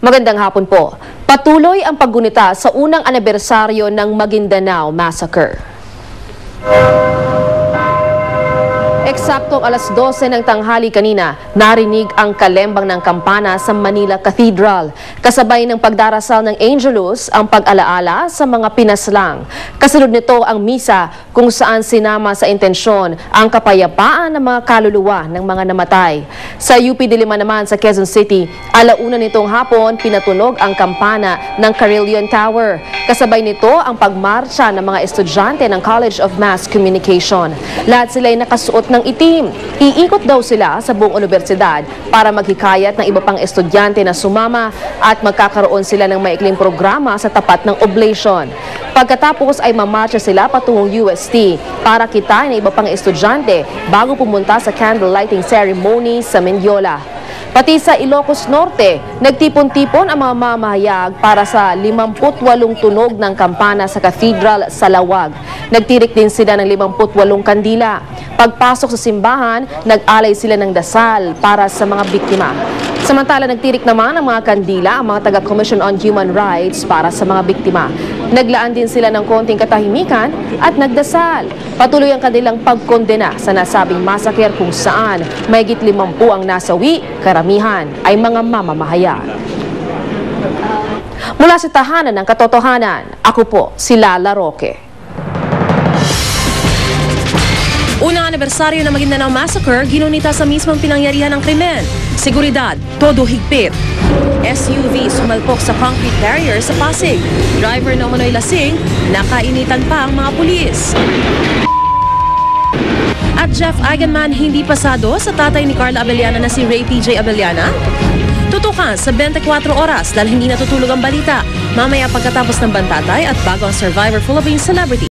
Magandang hapon po. Patuloy ang paggunita sa unang anibersaryo ng Maguindanao Massacre. Eksaktong alas 12 ng tanghali kanina, narinig ang kalembang ng kampana sa Manila Cathedral. Kasabay ng pagdarasal ng Angelus ang pag-alaala sa mga pinaslang. Kasunod nito ang misa kung saan sinama sa intensyon ang kapayapaan ng mga kaluluwa ng mga namatay. Sa UP Diliman naman sa Quezon City, alauna nitong hapon pinatunog ang kampana ng Carillon Tower. Kasabay nito ang pagmarcha ng mga estudyante ng College of Mass Communication. Lahat sila ay nakasuot ng itim. Iikot daw sila sa buong universidad para maghikayat ng iba pang estudyante na sumama at magkakaroon sila ng maikling programa sa tapat ng oblation. Pagkatapos ay mamarcha sila patungong UST para kitain ng iba pang estudyante bago pumunta sa candle lighting ceremony sa Mendiola. Pati sa Ilocos Norte, nagtipon-tipon ang mga mamahayag para sa 58 tunog ng kampana sa Cathedral sa Lawag. Nagtirik din sila ng 58 kandila. Pagpasok sa simbahan, nag-alay sila ng dasal para sa mga biktima. Samantala, nagtirik naman ang mga kandila ang mga taga-Commission on Human Rights para sa mga biktima. Naglaan din sila ng konting katahimikan at nagdasal. Patuloy ang kanilang pagkondena sa nasabing massacre kung saan mahigit 50 ang nasawi, karamihan ay mga mamamahayag. Mula sa tahanan ng katotohanan, ako po si Lala Roque. Unang anibersaryo ng Maguindanao Massacre, ginunita sa mismong pinangyarihan ng krimen. Seguridad, todo higpit. SUV sumalpok sa concrete barrier sa Pasig. Driver na umano'y lasing, nakainitan pa ang mga pulis. At Jeff Eigenman hindi pasado sa tatay ni Carla Abellana na si Ray PJ Abellana? Tutukan sa 24 oras dahil hindi natutulog ang balita. Mamaya pagkatapos ng bantatay at bago ang Survivor Philippines Celebrity.